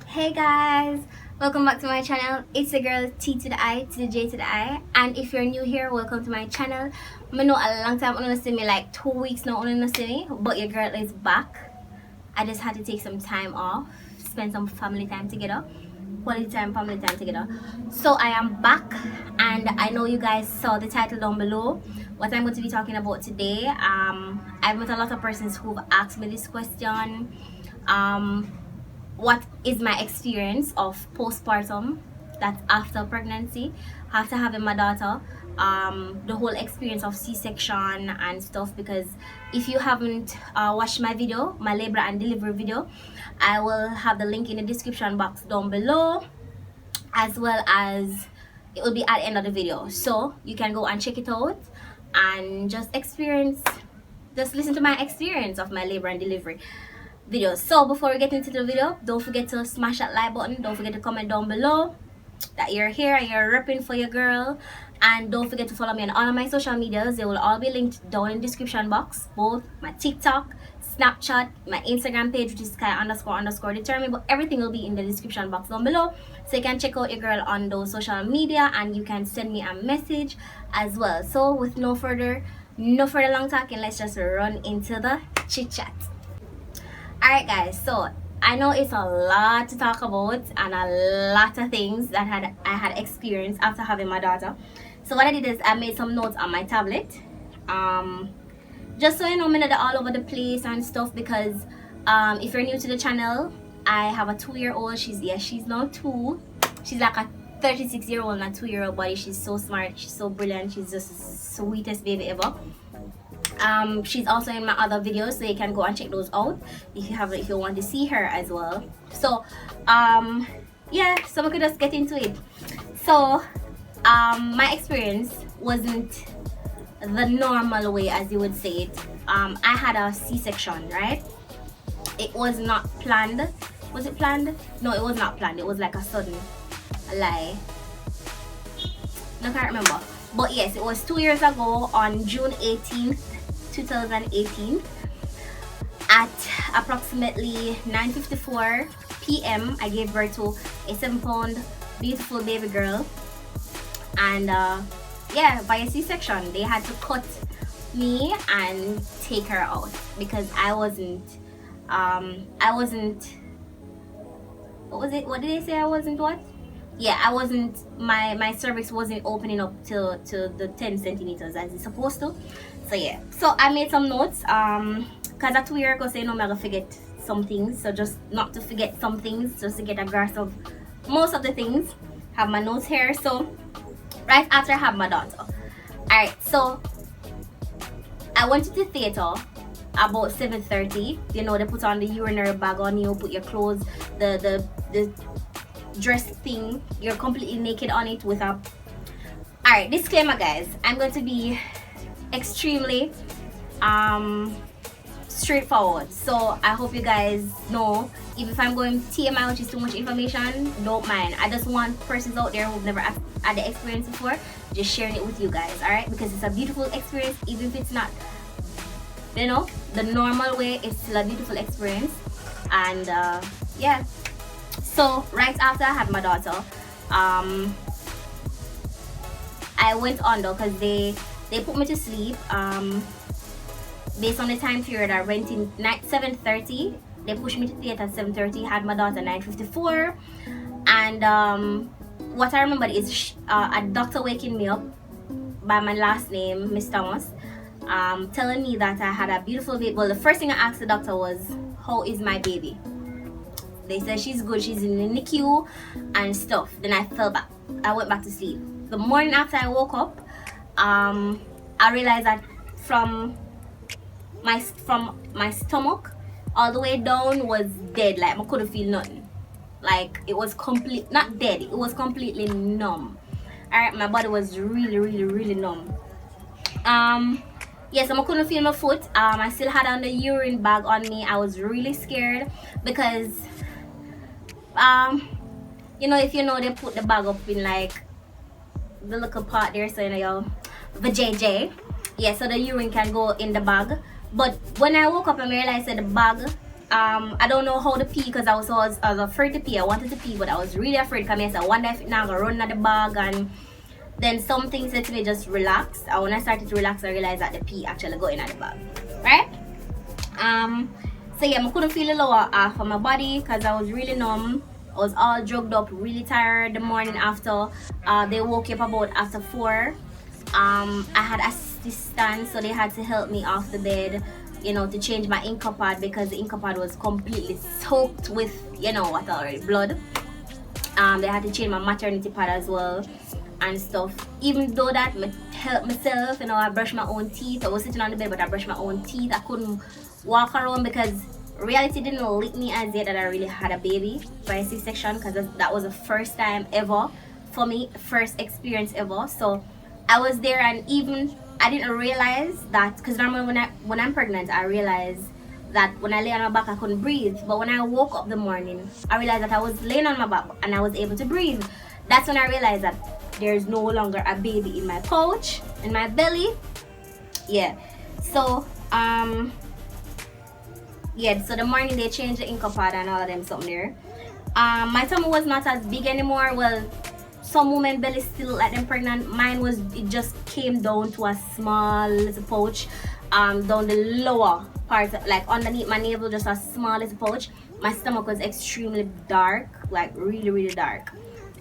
Hey guys, welcome back to my channel. It's the girl T to the I to the J to the I, and if you're new here, welcome to my channel. I know a long time you see me, like 2 weeks now you see me, but your girl is back. I just had to take some time off, spend some family time together, quality time, family time together. So I am back, and I know you guys saw the title down below. What I'm going to be talking about today, I've met a lot of persons who've asked me this question. What is my experience of postpartum, that's after pregnancy, after having my daughter, the whole experience of C-section and stuff. Because if you haven't watched my video, my labor and delivery video, I will have the link in the description box down below, as well as it will be at the end of the video, so you can go and check it out and just listen to my experience of my labor and delivery videos. So before we get into the video, don't forget to smash that like button, don't forget to comment down below that you're here and you're repping for your girl, and don't forget to follow me on all of my social medias. They will all be linked down in the description box, both my TikTok, Snapchat, my Instagram page, which is Kai__determined, but everything will be in the description box down below, so you can check out your girl on those social media and you can send me a message as well. So with no further long talking, let's just run into the chit chat. Alright guys, so I know it's a lot to talk about and a lot of things that I had experienced after having my daughter. So what I did is I made some notes on my tablet, just so you know, I'm not all over the place and stuff. Because if you're new to the channel, I have a 2-year-old. She's now 2. She's like a 36-year-old and a 2-year-old body. She's so smart, she's so brilliant, she's just the sweetest baby ever. She's also in my other videos, so you can go and check those out if you want to see her as well. So yeah, so we could just get into it. So my experience wasn't the normal way, as you would say it. I had a C-section, right? It was not planned. Was it planned? No, it was not planned. It was like a sudden lie. I can't remember, but yes, it was 2 years ago on June 18th 2018 at approximately 9:54 p.m. I gave birth to a 7-pound beautiful baby girl, and yeah, via C-section. They had to cut me and take her out because I wasn't what did they say? I wasn't what? Yeah, I wasn't, my cervix wasn't opening up to the 10 centimeters as it's supposed to. So yeah, so I made some notes, because a 2 year ago, so you know I'm gonna forget some things, so just not to forget some things, just to get a grasp of most of the things. Have my notes here. So right after I had my daughter, alright, so I went to the theater about 7:30. You know, they put on the urinary bag on you, put your clothes, the dress thing, you're completely naked on it with a... Alright, disclaimer guys, I'm going to be extremely straightforward, so I hope you guys know if I'm going TMI, which is too much information, don't mind. I just want persons out there who've never had the experience before, just sharing it with you guys, alright? Because it's a beautiful experience, even if it's not, you know, the normal way, it's still a beautiful experience. And yeah, so right after I had my daughter, I went on though, because they put me to sleep. Based on the time period, I went in 7:30. They pushed me to theater at 7:30. Had my daughter 9:54, and what I remember is a doctor waking me up by my last name, Miss Thomas, telling me that I had a beautiful baby. Well, the first thing I asked the doctor was, "How is my baby?" They said she's good, she's in the NICU and stuff. Then I went back to sleep. The morning after I woke up, I realized that from my stomach all the way down was dead. Like I couldn't feel nothing. Like it was not dead, it was completely numb. Alright, my body was really numb. Yes, I couldn't feel my foot. I still had on the urine bag on me. I was really scared because you know, if you know, they put the bag up in like the little part there, so you know, the JJ. Yeah, so the urine can go in the bag. But when I woke up and realized that the bag I don't know how to pee because I was afraid to pee. I wanted to pee, but I was really afraid. Come here, so I wonder if now I'm gonna run at the bag, and then something said to me just relax. And when I started to relax, I realized that the pee actually got in at the bag, right? So yeah, I couldn't feel the lower half of my body because I was really numb. I was all drugged up, really tired the morning after. They woke up about after 4. I had assistance, so they had to help me off the bed, you know, to change my inca pad because the inca pad was completely soaked with, you know what, already blood. They had to change my maternity pad as well and stuff. Even though that I helped myself, you know, I brushed my own teeth. I was sitting on the bed, but I brushed my own teeth. I couldn't walk around because reality didn't lick me as yet that I really had a baby by C-section, because that was the first time ever for me, first experience ever. So I was there, and even I didn't realize that, because normally when I'm pregnant, I realize that when I lay on my back I couldn't breathe, but when I woke up the morning I realized that I was laying on my back and I was able to breathe. That's when I realized that there's no longer a baby in my pouch, in my belly. Yeah, so yeah, so the morning they changed the inca pad and all of them something there. My tummy was not as big anymore. Well, some women belly still like them pregnant. Mine was, it just came down to a small little pouch, down the lower part, like underneath my navel, just a small little pouch. My stomach was extremely dark, like really dark.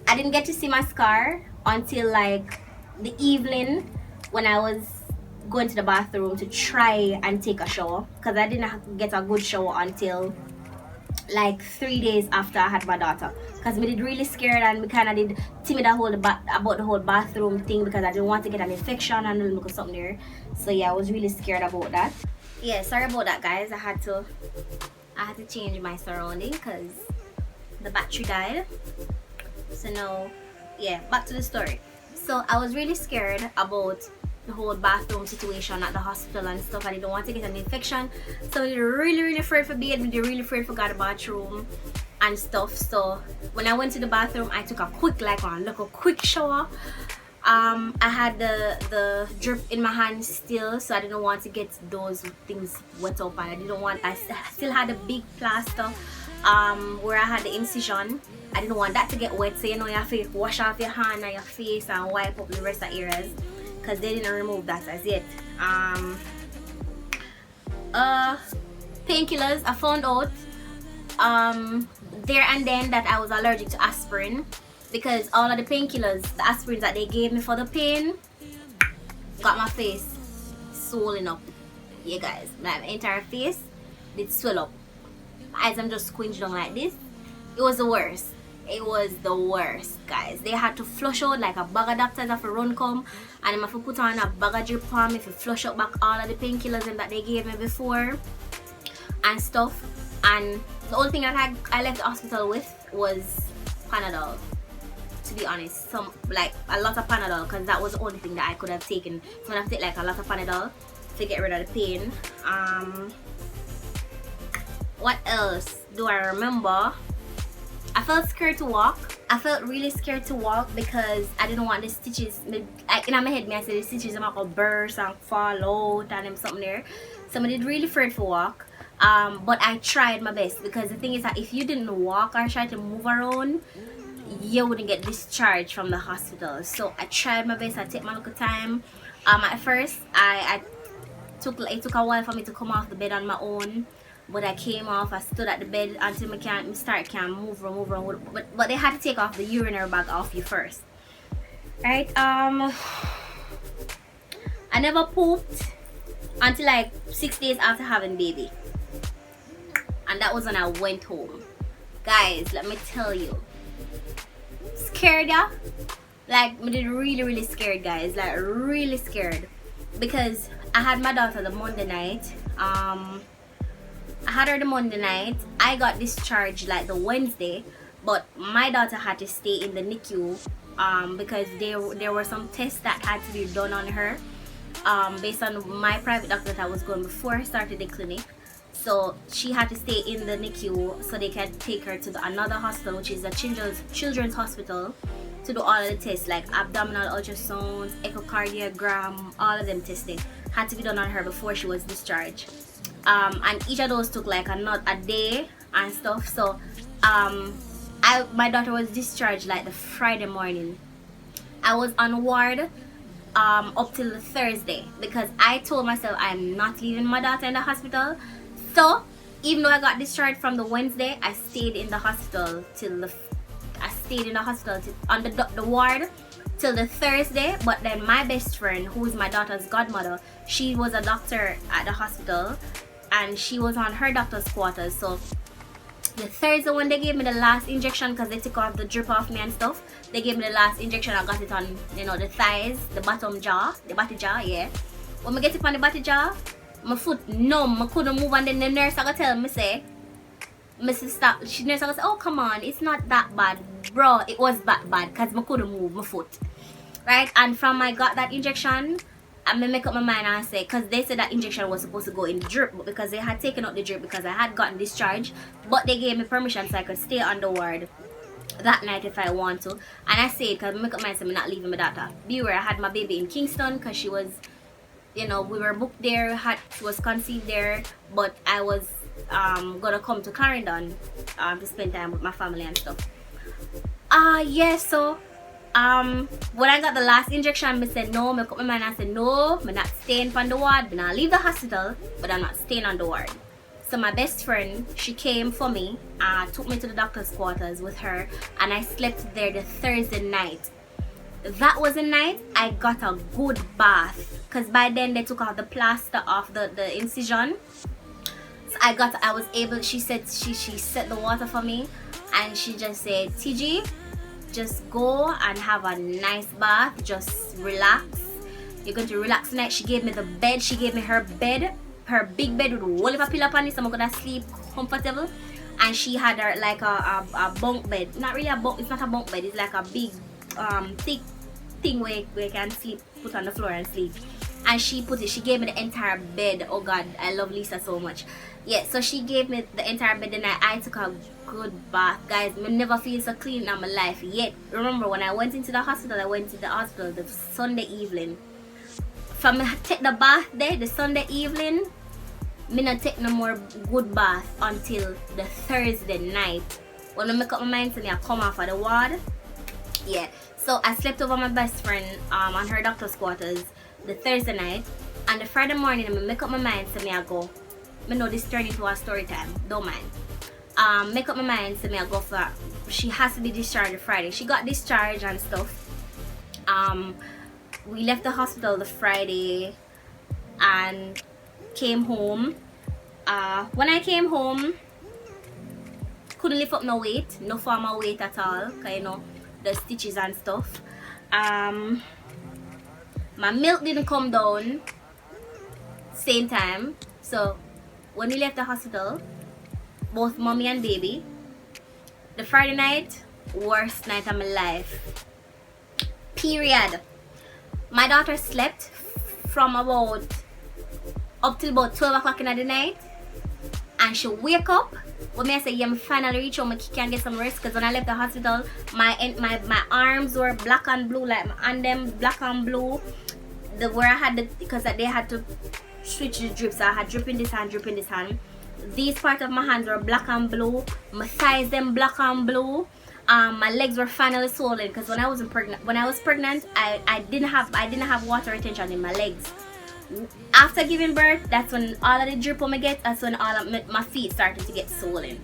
I didn't get to see my scar until like the evening when I was going to the bathroom to try and take a shower, because I didn't get a good shower until like 3 days after I had my daughter, because me did really scared and me kind of did timid about the whole bathroom thing because I didn't want to get an infection and look or something there. So yeah, I was really scared about that. Yeah, sorry about that guys. I had to change my surrounding because the battery died. So now yeah, back to the story. So I was really scared about the whole bathroom situation at the hospital and stuff. I didn't want to get an infection, so I was really afraid for being, really afraid for the bathroom and stuff. So when I went to the bathroom, I took a quick quick shower. I had the drip in my hand still, so I didn't want to get those things wet up, and I still had a big plaster where I had the incision. I didn't want that to get wet, so you know you have to wash off your hand and your face and wipe up the rest of the areas, because they didn't remove that as yet. Painkillers, I found out there and then that I was allergic to aspirin, because all of the painkillers, the aspirins that they gave me for the pain, got my face swollen up. Yeah guys, my entire face did swell up. My eyes, I'm just squinching down like this. It was the worst. It was the worst guys. They had to flush out like a bag of doctors have to run come, and I'm have to put on a bag of drip on me to flush out back all of the painkillers that they gave me before and stuff. And the only thing that I left the hospital with was Panadol, to be honest. Some like a lot of Panadol, because that was the only thing that I could have taken. So I have to take like a lot of Panadol to get rid of the pain. What else do I remember? I felt scared to walk. I felt really scared to walk because I didn't want the stitches. Like in my head, I said the stitches are gonna burst and fall out and them something there. So I did really afraid to walk. But I tried my best, because the thing is that if you didn't walk or try to move around, you wouldn't get discharged from the hospital. So I tried my best. I took my little time. At first, it took a while for me to come off the bed on my own. But I came off, I stood at the bed until I can't move around. But they had to take off the urinary bag off you first. Right? I never pooped until like 6 days after having baby. And that was when I went home. Guys, let me tell you. Scared ya? Like, I did really scared guys. Like really scared. Because I had my daughter the Monday night. I had her the Monday night. I got discharged like the Wednesday, but my daughter had to stay in the NICU because there were some tests that had to be done on her based on my private doctor that I was going before I started the clinic. So she had to stay in the NICU so they can take her to another hospital, which is a children's hospital, to do all of the tests like abdominal ultrasounds, echocardiogram, all of them testing had to be done on her before she was discharged. and each of those took like a day and stuff. So my daughter was discharged like the Friday morning. I was on ward up till the Thursday because I told myself I'm not leaving my daughter in the hospital. So even though I got discharged from the Wednesday, I stayed in the hospital on the ward till the Thursday. But then my best friend, who is my daughter's godmother, she was a doctor at the hospital and she was on her doctor's quarters. So the Thursday when they gave me the last injection, because they took off the drip off me and stuff, they gave me the last injection. I got it on, the thighs, the bottom jaw, the bottom jaw, yeah. When I get it on the bottom jaw, my foot numb, I couldn't move, and then the nurse I got tell me say, Mrs. Stop. She nurse I got say, oh come on, it's not that bad, bro. It was that bad because I couldn't move my foot, right? And from I got that injection, I make up my mind and say, because they said that injection was supposed to go in the drip, but because they had taken out the drip because I had gotten discharged, but they gave me permission so I could stay on the ward that night if I want to. And I said, because I make up my mind, I'm not leaving my daughter. Beware, I had my baby in Kingston because she was, we were booked there, she was conceived there, but I was gonna come to Clarendon to spend time with my family and stuff. So when I got the last injection, I said no. I cut my mind and I said no, I'm not staying on the ward. I'm not leave the hospital, but I'm not staying on the ward. So my best friend, she came for me, took me to the doctor's quarters with her, and I slept there the Thursday night. That was the night I got a good bath, because by then they took out the plaster off the incision. So I was able, she said she set the water for me, and she just said, TG, just go and have a nice bath, just relax. You're going to relax tonight. She gave me the bed, she gave me her bed, her big bed with a whole of a pillow on it, so I'm gonna sleep comfortable. And she had her like a bunk bed, not really a bunk, it's not a bunk bed, it's like a big thick thing where you can sleep, put on the floor and sleep. And she gave me the entire bed. Oh god, I love Lisa so much. Yeah, so she gave me the entire bed, and I took a good bath. Guys, I never feel so clean in my life yet. Remember when I went into the hospital, the Sunday evening. From I take the bath there, the Sunday evening, me not take no more good bath until the Thursday night. When I make up my mind to me, I come off of the ward. Yeah, so I slept over my best friend on her doctor's quarters the Thursday night, and the Friday morning I make up my mind to me I go. I know this turned into a story time, don't mind. Make up my mind to me I go for, she has to be discharged Friday. She got discharged and stuff. We left the hospital the Friday and came home. When I came home, couldn't lift up no weight, no form of weight at all, cause the stitches and stuff. My milk didn't come down same time. So when we left the hospital, both mommy and baby, the Friday night, worst night of my life, period. My daughter slept from up till about 12 o'clock in the night, and she wake up when I say, yeah, I finally reach home, I can get some rest, because when I left the hospital, my arms were black and blue, like and them black and blue, where I had because they had to switch the drips. So I had drip in this hand. These parts of my hands were black and blue, my thighs them black and blue. My legs were finally swollen, because when I was pregnant, I didn't have water retention in my legs. After giving birth, that's when all of the drip on me get, that's when all of my feet started to get swollen.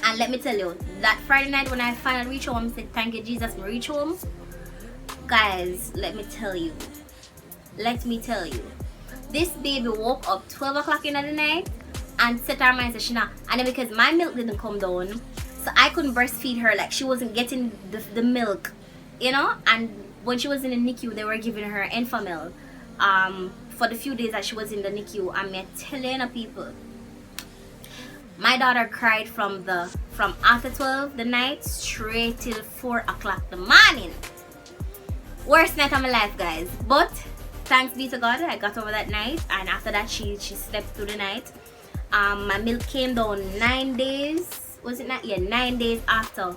And let me tell you, that Friday night when I finally reached home, I said, thank you Jesus, I reach home. Guys, let me tell you, this baby woke up 12 o'clock in the night and set her mind, she not, and then because my milk didn't come down, so I couldn't breastfeed her, like she wasn't getting the milk, and when she was in the NICU, they were giving her Enfamil for the few days that she was in the NICU. I'm telling people, my daughter cried from after 12 the night straight till 4 o'clock the morning. Worst night of my life, guys, but thanks be to God, I got over that night, and after that she slept through the night. My milk came down 9 days, was it not? Yeah, 9 days after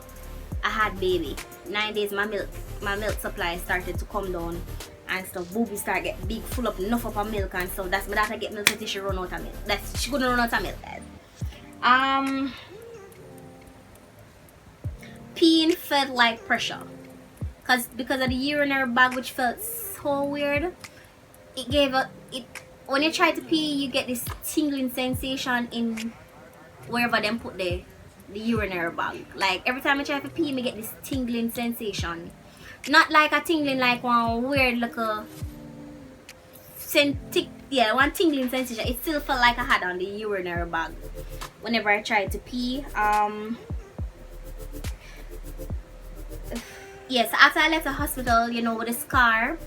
I had baby. 9 days my milk supply started to come down. and stuff. Boobies start get big, full up enough of milk and stuff. That's my daughter get milk until she run out of milk. She couldn't run out of milk, guys. Peeing felt like pressure, because of the urinary bag, which felt so weird. It gave it when you try to pee, you get this tingling sensation in wherever them put the urinary bag. Like every time I try to pee, me get this tingling sensation. Not like a tingling like one weird like a one tingling sensation. It still felt like I had on the urinary bag whenever I tried to pee. Yes, after I left the hospital, you know, with a scar,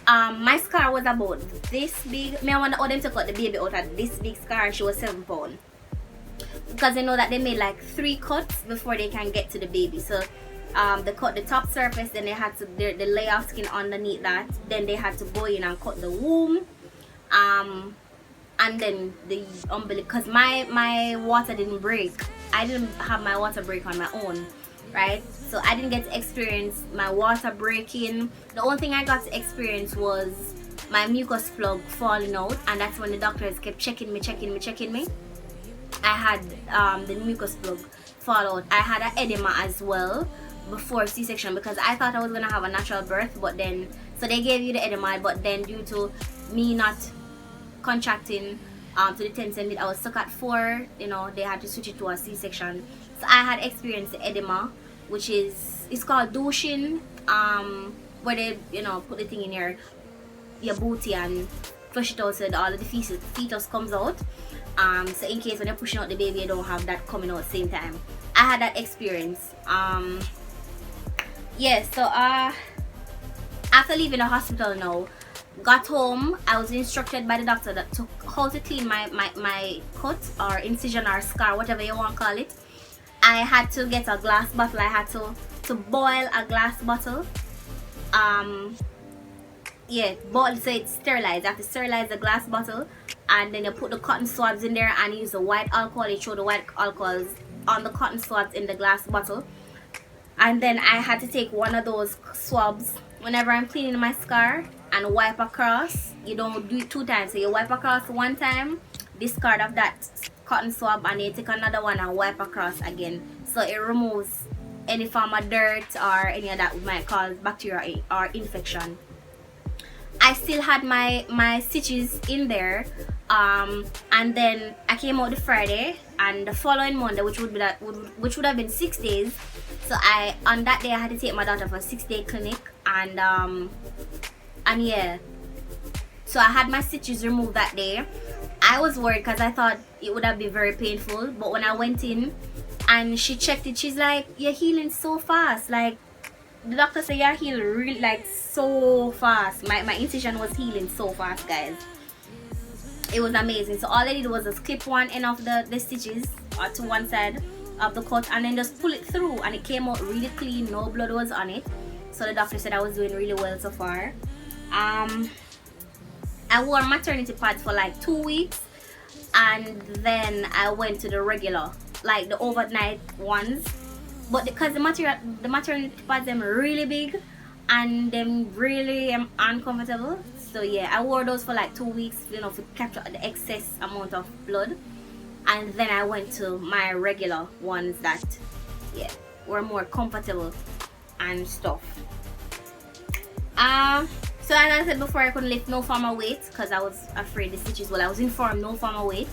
my scar was about this big. I wonder how them took out the baby out of this big scar, and she was 7 pounds. Because they know that they made like 3 cuts before they can get to the baby. So they cut the top surface, then they had to the layer of skin underneath that. Then they had to go in and cut the womb, and then the umbilical. Because my water didn't break. I didn't have my water break on my own, right? So I didn't get to experience my water breaking. The only thing I got to experience was my mucus plug falling out, and that's when the doctors kept checking me. I had the mucus plug fall out. I had an edema as well before C-section, because I thought I was gonna have a natural birth, but then so they gave you the edema, but then due to me not contracting to the 10 cm, I was stuck at 4. You know, they had to switch it to a C-section. So I had experienced the edema, which it's called douching, where they, you know, put the thing in your booty and flush it out so that all of the fetus comes out. So in case when you're pushing out the baby, you don't have that coming out at the same time. I had that experience. Yeah, so after leaving the hospital now, got home, I was instructed by the doctor that how to clean my cut or incision or scar, whatever you want to call it. I had to get a glass bottle. I had to boil a glass bottle. Yeah, boil so it's sterilized. You have to sterilize the glass bottle, and then you put the cotton swabs in there and use the white alcohol. You throw the white alcohols on the cotton swabs in the glass bottle, and then I had to take one of those swabs whenever I'm cleaning my scar and wipe across. You don't do it 2 times, so you wipe across 1 time, discard of that cotton swab, and you take another one and wipe across again, so it removes any form of dirt or any of that might cause bacteria or infection. I still had my stitches in there, and then I came out the Friday, and the following Monday, which would have been 6 days. So on that day I had to take my daughter for a 6-day clinic, and yeah, so I had my stitches removed that day. I was worried because I thought it would have been very painful, but when I went in and she checked it, she's like, "You're healing so fast." Like, the doctor said you're healing really like so fast. My incision was healing so fast, guys. It was amazing. So all I did was just clip one end of the stitches to one side of the cut, and then just pull it through, and it came out really clean. No blood was on it. So the doctor said I was doing really well so far. I wore maternity pads for like 2 weeks, and then I went to the regular, like the overnight ones. But because the maternity pads them really big and them really uncomfortable, so yeah, I wore those for like 2 weeks, you know, to capture the excess amount of blood. And then I went to my regular ones that, yeah, were more comfortable and stuff. So as I said before, I couldn't lift no form of weight because I was afraid the stitches. Well, I was informed no form of weight.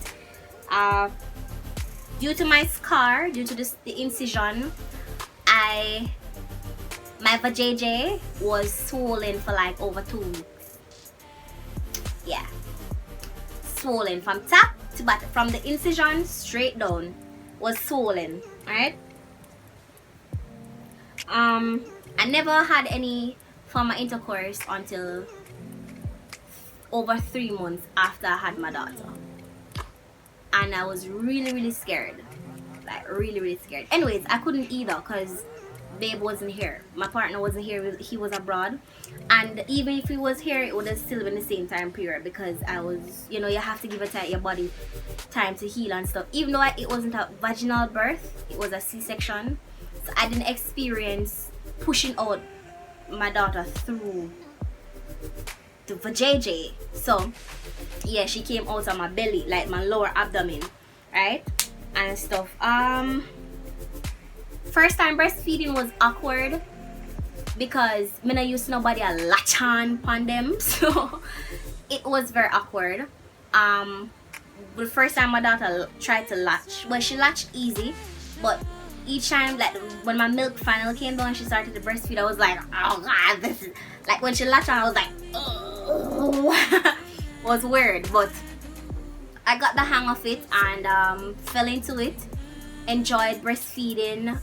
Due to my scar, due to the incision, my vajayjay was swollen for like over 2 weeks. Yeah, swollen from top to bottom, from the incision straight down was swollen. Alright. I never had any form of intercourse until over 3 months after I had my daughter, and I was really scared, like really scared. Anyways, I couldn't either because babe wasn't here, my partner wasn't here, he was abroad, and even if he was here, it would have still been the same time period, because I was, you know, you have to give your body time to heal and stuff. Even though it wasn't a vaginal birth, it was a C-section, so I didn't experience pushing out my daughter through for JJ. So yeah, she came out of my belly, like my lower abdomen, right, and stuff. First time breastfeeding was awkward because me not used to nobody a latch on them, so it was very awkward. The first time my daughter tried to latch, well, she latched easy, but each time, like when my milk finally came down, she started to breastfeed. I was like, oh god, this is like when she latched on, I was like, oh. Was weird, but I got the hang of it and fell into it. Enjoyed breastfeeding.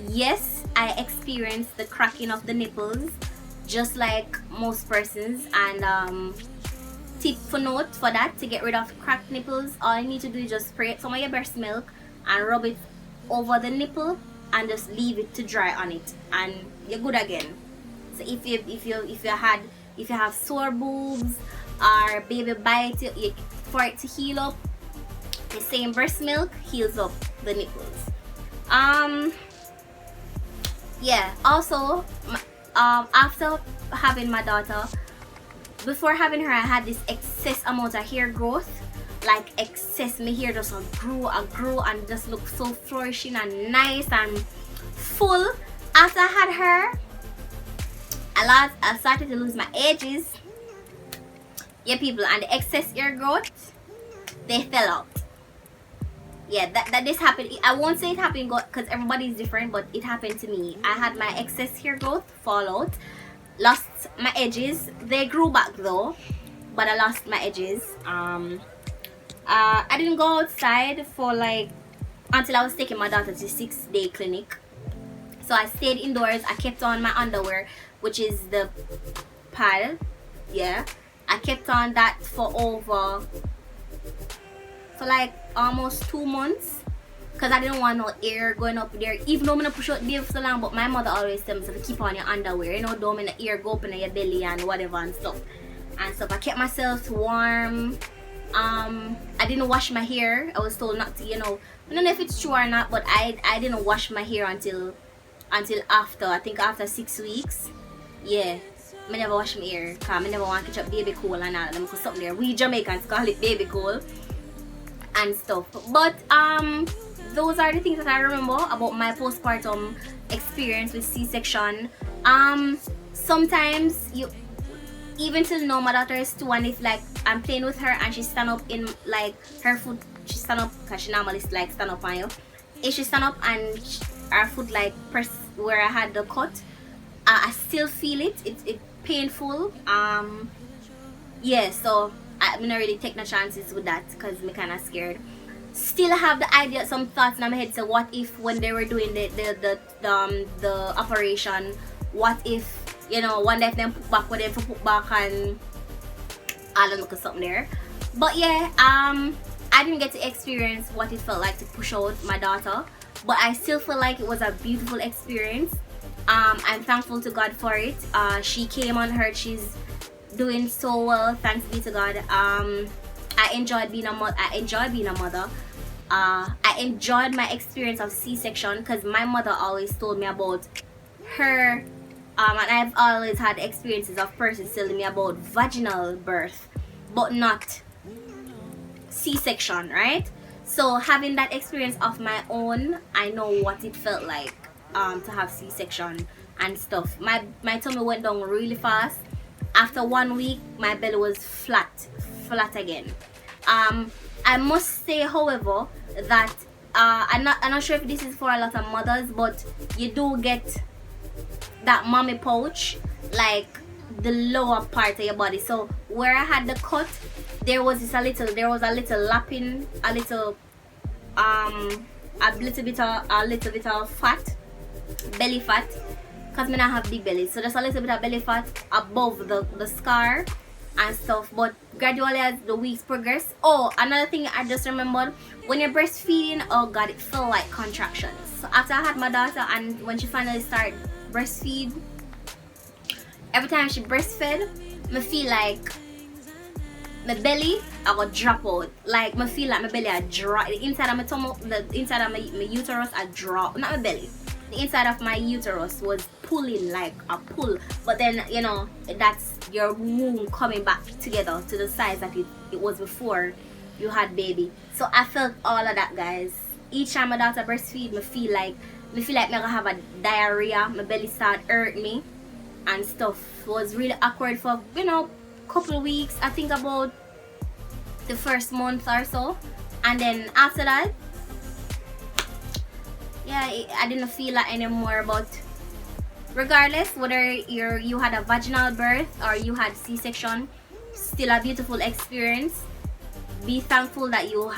Yes, I experienced the cracking of the nipples, just like most persons. And tip for note for that, to get rid of cracked nipples, all you need to do is just spray some of your breast milk and rub it over the nipple and just leave it to dry on it, and you're good again. So if you have sore boobs or baby bite, for it to heal up, the same breast milk heals up the nipples. Yeah, also after having my daughter, before having her, I had this excess amount of hair growth, like excess. My hair just grew and just looked so flourishing and nice and full. After I had her, I started to lose my edges. Yeah, people, and the excess hair growth, they fell out. Yeah, that this happened. I won't say it happened because everybody is different, but it happened to me. I had my excess hair growth fall out, lost my edges. They grew back though, but I lost my edges. I didn't go outside for like until I was taking my daughter to 6-day clinic. So I stayed indoors. I kept on my underwear, which is the pad. Yeah, I kept on that for like almost 2 months, because I didn't want no air going up there. Even though I'm not push out there for so long, but my mother always tells me to keep on your underwear, you know, don't let the air go up in your belly and whatever and stuff. I kept myself warm. I didn't wash my hair. I was told not to, you know. I don't know if it's true or not, but I didn't wash my hair until after, I think after 6 weeks. Yeah, I never wash my hair because I never want to catch up baby cool and all of them, because something there, we Jamaicans call it baby cool and stuff. But those are the things that I remember about my postpartum experience with C-section. Sometimes you, even till now, my daughter is 2, and if like I'm playing with her and she stand up in like her foot, she stand up because she normally like stand up on you. If she stand up and her foot like press where I had the cut, I still feel it. It's painful. Yeah, so I'm not really take no chances with that because I'm kind of scared. Still have the idea, some thoughts in my head. So what if when they were doing the operation, what if, you know, one day if them put back, what if put back and I don't know, something there. But yeah, I didn't get to experience what it felt like to push out my daughter, but I still feel like it was a beautiful experience. I'm thankful to God for it. She came on her, she's doing so well, thanks be to God. I enjoyed being a mother. I enjoyed my experience of C-section because my mother always told me about her, and I've always had experiences of persons telling me about vaginal birth, but not C-section, right? So having that experience of my own, I know what it felt like to have C-section and stuff. My tummy went down really fast. After 1 week, my belly was flat again. I must say, however, that I'm not sure if this is for a lot of mothers, but you do get that mommy pouch, like the lower part of your body. So where I had the cut, there was a little lapping, a little bit of fat, belly fat, because me not have big belly, so just a little bit of belly fat above the scar and stuff. But gradually as the weeks progress, oh, another thing I just remembered, when you're breastfeeding, oh god, it felt like contractions. So after I had my daughter and when she finally started breastfeed, every time she breastfed, me feel like my belly I would drop out. Like me feel like my belly I drop, the inside of my tummy, the inside of my uterus I drop, not my belly, the inside of my uterus was pulling like a pull, but then you know that's your womb coming back together to the size that it was before you had baby. So I felt all of that, guys. Each time my daughter breastfeed, me feel like me gonna have a diarrhea. My belly start hurt me and stuff. It was really awkward for, you know, couple of weeks. I think about the first month or so, and then after that, yeah, I didn't feel that anymore. But regardless whether you had a vaginal birth or you had C-section, still a beautiful experience. Be thankful that you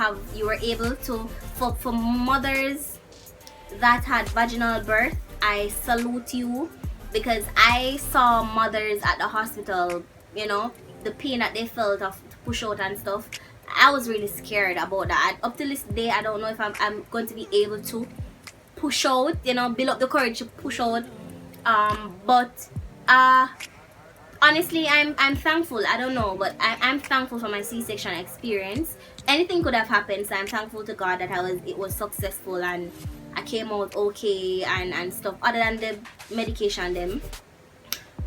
were able to, for mothers that had vaginal birth, I salute you, because I saw mothers at the hospital, you know, the pain that they felt of to push out and stuff. I was really scared about that. Up to this day, I don't know if I'm going to be able to push out, you know, build up the courage to push out. But honestly, I'm thankful. I don't know, but I'm thankful for my C-section experience. Anything could have happened, so I'm thankful to God that it was successful and I came out okay and stuff, other than the medication them.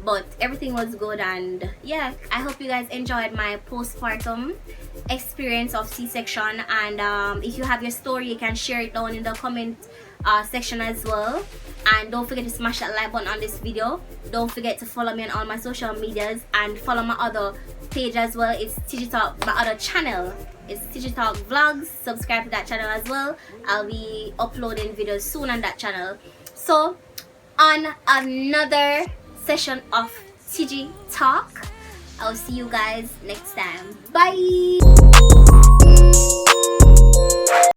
But everything was good, and yeah, I hope you guys enjoyed my postpartum experience of C-section. And if you have your story, you can share it down in the comment section as well. And don't forget to smash that like button on this video. Don't forget to follow me on all my social medias and follow my other page as well. It's TG my other channel. It's TG Vlogs. Subscribe to that channel as well. I'll be uploading videos soon on that channel. So on another session of TG Talk, I'll see you guys next time. Bye.